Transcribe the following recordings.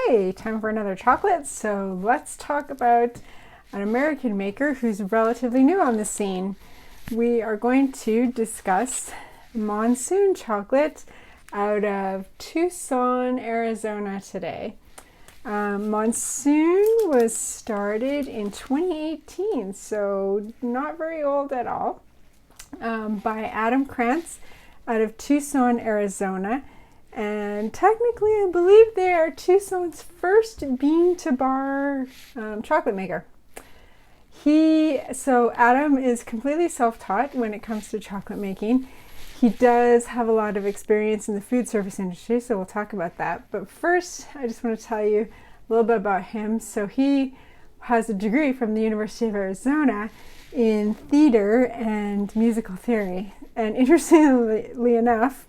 Okay, time for another chocolate. So let's talk about an American maker who's relatively new on the scene. We are going to discuss Monsoon Chocolate out of Tucson, Arizona today. Monsoon was started in 2018, so not very old at all, by Adam Krantz out of Tucson, Arizona. And technically, I believe they are Tucson's first bean-to-bar chocolate maker. So Adam is completely self-taught when it comes to chocolate making. He does have a lot of experience in the food service industry, so we'll talk about that. But first, I just want to tell you a little bit about him. So he has a degree from the University of Arizona in theater and musical theory. And interestingly enough,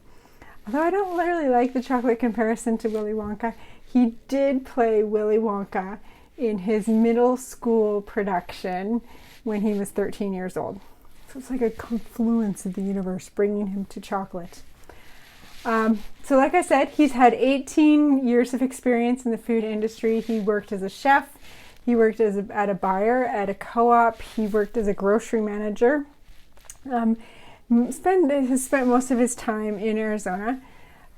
although I don't really like the chocolate comparison to Willy Wonka, he did play Willy Wonka in his middle school production when he was 13 years old. So it's like a confluence of the universe bringing him to chocolate. So like I said, he's had 18 years of experience in the food industry. He worked as a chef. He worked at a buyer at a co-op. He worked as a grocery manager. Has spent most of his time in Arizona,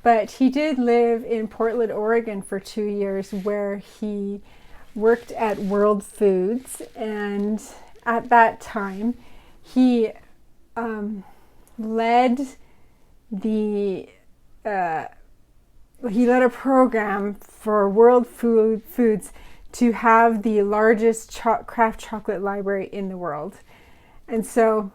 but he did live in Portland, Oregon for 2 years, where he worked at World Foods, and at that time he led a program for World Foods to have the largest craft chocolate library in the world. And so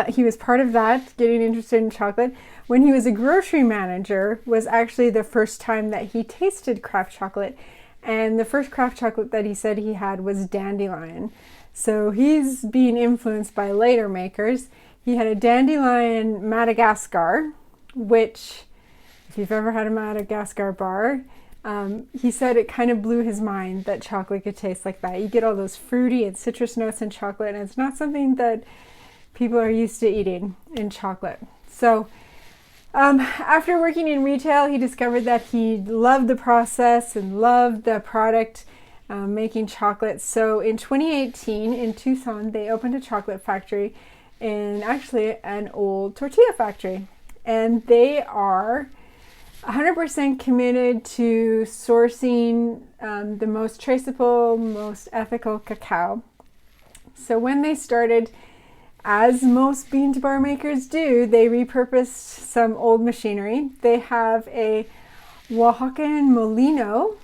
he was part of that, getting interested in chocolate. When he was a grocery manager was actually the first time that he tasted craft chocolate. And the first craft chocolate that he said he had was dandelion. So he's being influenced by later makers. He had a dandelion Madagascar, which, if you've ever had a Madagascar bar, he said it kind of blew his mind that chocolate could taste like that. You get all those fruity and citrus notes in chocolate, and it's not something that people are used to eating in chocolate. So after working in retail, he discovered that he loved the process and loved the product, making chocolate. So in 2018 in Tucson, they opened a chocolate factory in actually an old tortilla factory. And they are 100% committed to sourcing the most traceable, most ethical cacao. So when they started, as most bean-to-bar makers do, they repurposed some old machinery. They have a Oaxacan molino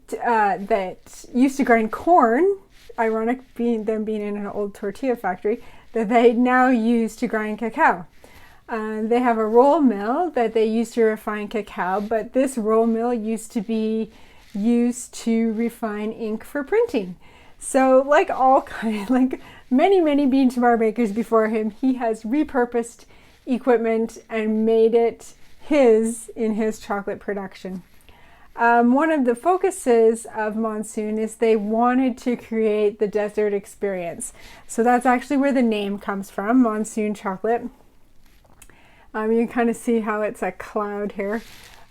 that used to grind corn, ironic them being in an old tortilla factory, that they now use to grind cacao. They have a roll mill that they use to refine cacao, but this roll mill used to be used to refine ink for printing. So like many bean-to-bar makers before him, he has repurposed equipment and made it his in his chocolate production. One of the focuses of Monsoon is they wanted to create the desert experience. So that's actually where the name comes from, Monsoon Chocolate. You can kind of see how it's a cloud here.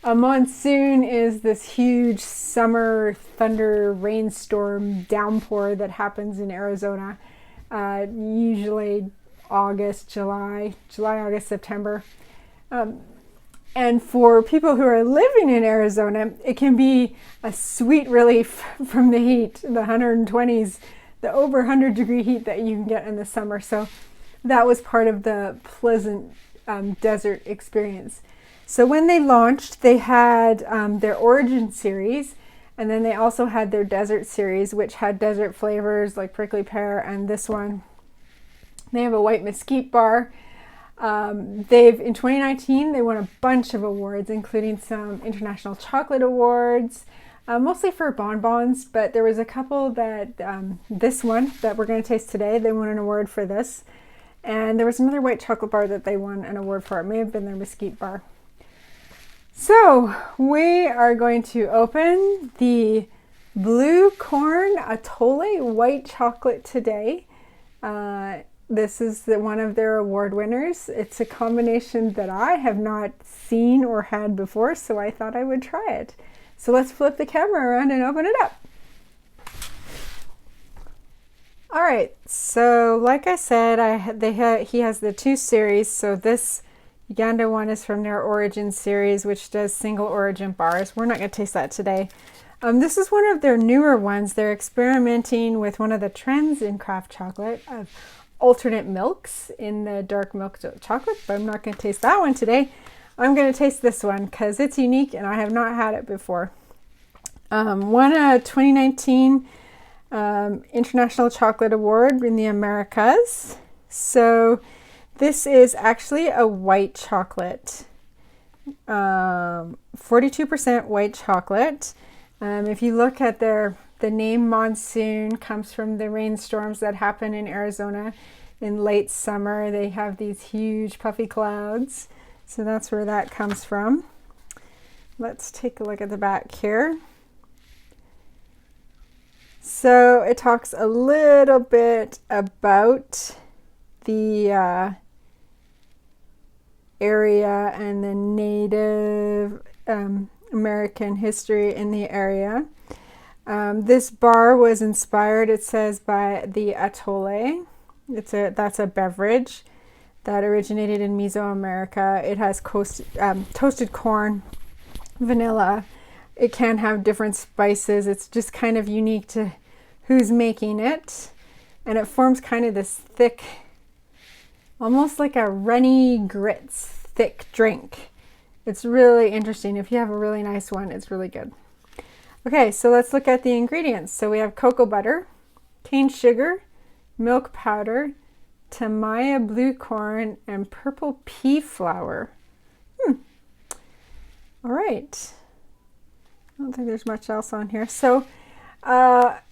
A monsoon is this huge summer thunder rainstorm downpour that happens in Arizona, usually July, August, September. And for people who are living in Arizona, it can be a sweet relief from the heat, the 120s, the over 100-degree heat that you can get in the summer. So that was part of the pleasant desert experience. So when they launched, they had their Origin series, and then they also had their Desert series, which had desert flavors like prickly pear, and this one. They have a white mesquite bar. In 2019, they won a bunch of awards, including some international chocolate awards, mostly for bonbons, but there was a couple that, this one that we're going to taste today, they won an award for this. And there was another white chocolate bar that they won an award for. It may have been their mesquite bar. So we are going to open the Blue Corn Atole white chocolate today. This is one of their award winners. It's a combination that I have not seen or had before, so I thought I would try it. So let's flip the camera around and open it up. All right, so like I said, he has the 2 series. So this Uganda one is from their Origin series, which does single origin bars. We're not going to taste that today. This is one of their newer ones. They're experimenting with one of the trends in craft chocolate of alternate milks in the dark milk chocolate, but I'm not going to taste that one today. I'm going to taste this one because it's unique and I have not had it before. Won a 2019 International Chocolate Award in the Americas. So this is actually a white chocolate, 42% white chocolate. If you look at the name Monsoon comes from the rainstorms that happen in Arizona in late summer. They have these huge puffy clouds. So that's where that comes from. Let's take a look at the back here. So it talks a little bit about the area and the Native American history in the area. This bar was inspired, it says, by the atole. That's a beverage that originated in Mesoamerica. It has toasted corn, vanilla. It can have different spices. It's just kind of unique to who's making it. And it forms kind of this thick, almost like a runny grits, thick drink. It's really interesting. If you have a really nice one, it's really good. Okay, so let's look at the ingredients. So we have cocoa butter, cane sugar, milk powder, Tamaya blue corn, and purple pea flour. All right. I don't think there's much else on here. So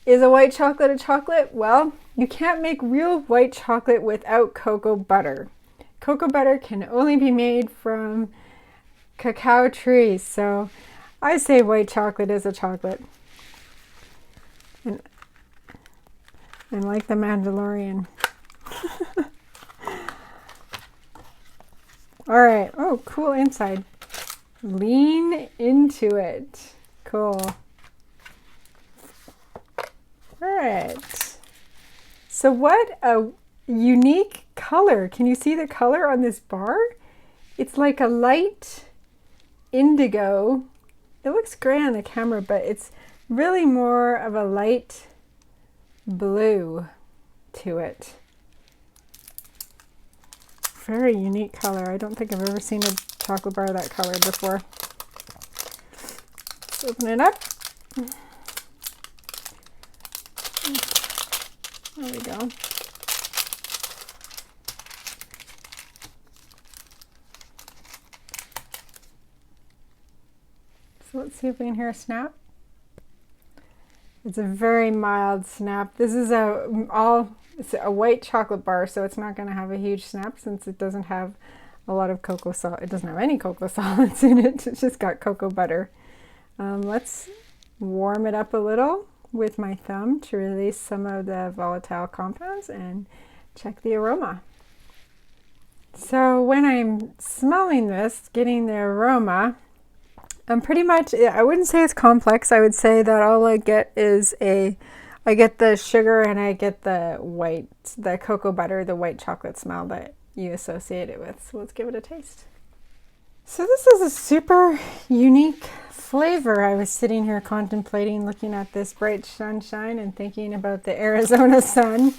is a white chocolate a chocolate? Well, you can't make real white chocolate without cocoa butter. Cocoa butter can only be made from cacao trees. So I say white chocolate is a chocolate. And like the Mandalorian. All right. Oh, cool inside. Lean into it. Cool. All right. So what a unique color. Can you see the color on this bar? It's like a light indigo. It looks gray on the camera, but it's really more of a light blue to it. Very unique color. I don't think I've ever seen a chocolate bar that color before. Let's open it up. There we go. So let's see if we can hear a snap. It's a very mild snap. This is it's a white chocolate bar, so it's not going to have a huge snap since it doesn't have a lot of cocoa salt. It doesn't have any cocoa solids in it. It's just got cocoa butter. Let's warm it up a little with my thumb to release some of the volatile compounds and check the aroma. So when I'm smelling this, getting the aroma, I'm pretty much, I wouldn't say it's complex. I would say that all I get is I get the sugar and I get the cocoa butter, the white chocolate smell that you associate it with. So let's give it a taste. So this is a super unique flavor. I was sitting here contemplating, looking at this bright sunshine and thinking about the Arizona sun.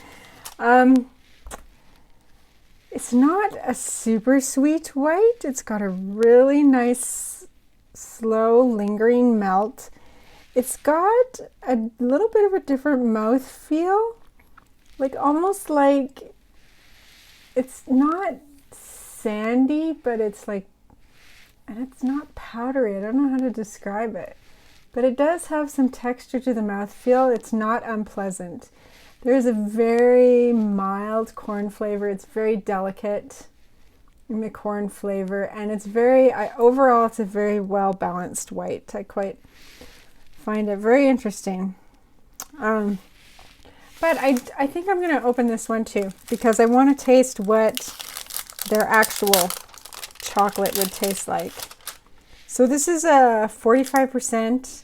It's not a super sweet white. It's got a really nice, slow, lingering melt. It's got a little bit of a different mouth feel, like almost like it's not sandy, but it's like, and it's not powdery. I don't know how to describe it, but it does have some texture to the mouthfeel. It's not unpleasant. There's a very mild corn flavor. It's very delicate in the corn flavor, and it's overall, it's a very well balanced white. I quite find it very interesting. But I think I'm going to open this one too, because I want to taste what their actual chocolate would taste like. So this is a 45%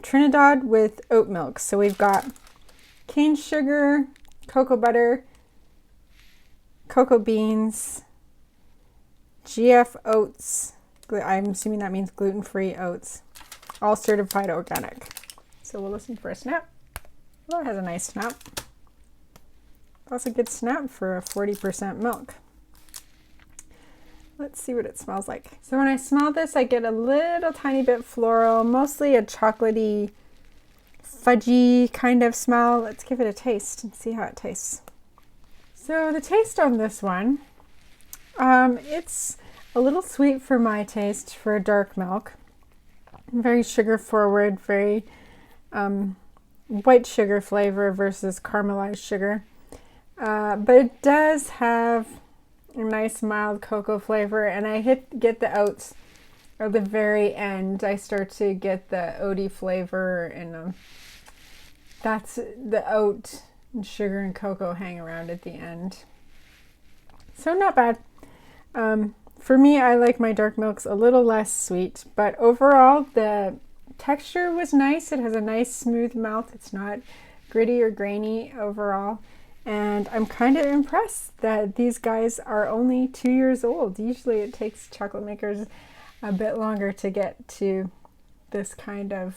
Trinidad with oat milk. So we've got cane sugar, cocoa butter, cocoa beans, GF oats. I'm assuming that means gluten-free oats. All certified organic. So we'll listen for a snap. Well, it has a nice snap. That's a good snap for a 40% milk. Let's see what it smells like. So when I smell this, I get a little tiny bit floral, mostly a chocolatey, fudgy kind of smell. Let's give it a taste and see how it tastes. So the taste on this one, it's a little sweet for my taste for dark milk. Very sugar forward, very white sugar flavor versus caramelized sugar. But it does have a nice mild cocoa flavor, and I get the oats at the very end. I start to get the oaty flavor, and that's the oat and sugar and cocoa hang around at the end. So not bad. For me, I like my dark milks a little less sweet, but overall the texture was nice. It has a nice smooth mouth. It's not gritty or grainy overall. And I'm kind of impressed that these guys are only 2 years old. Usually it takes chocolate makers a bit longer to get to this kind of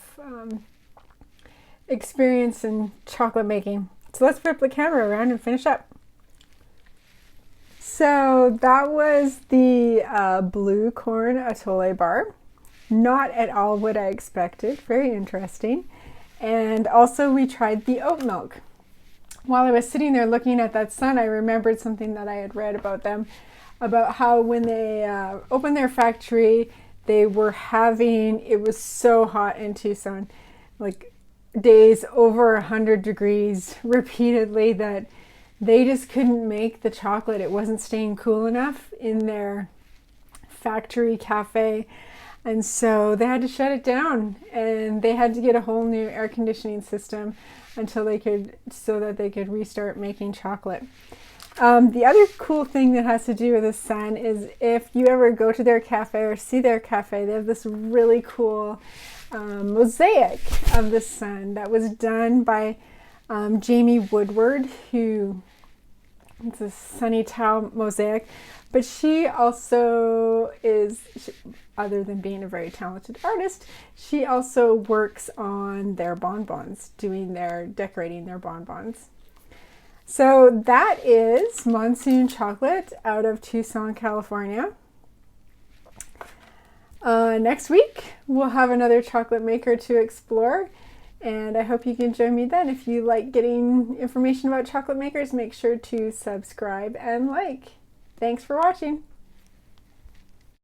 experience in chocolate making. So let's flip the camera around and finish up. So that was the Blue Corn Atole bar. Not at all what I expected. Very interesting. And also we tried the oat milk. While I was sitting there looking at that sun, I remembered something that I had read about them, about how when they opened their factory, they were having, it was so hot in Tucson, like days over 100 degrees repeatedly, that they just couldn't make the chocolate. It wasn't staying cool enough in their factory cafe. And so they had to shut it down, and they had to get a whole new air conditioning system until they could, so that they could restart making chocolate. The other cool thing that has to do with the sun is if you ever go to their cafe or see their cafe, they have this really cool mosaic of the sun that was done by Jamie Woodward, who, it's a sunny tile mosaic, but she also is, other than being a very talented artist, she also works on their bonbons, decorating their bonbons. So that is Monsoon Chocolate out of Tucson, California. Next week, we'll have another chocolate maker to explore, and I hope you can join me then. If you like getting information about chocolate makers, make sure to subscribe and like. Thanks for watching.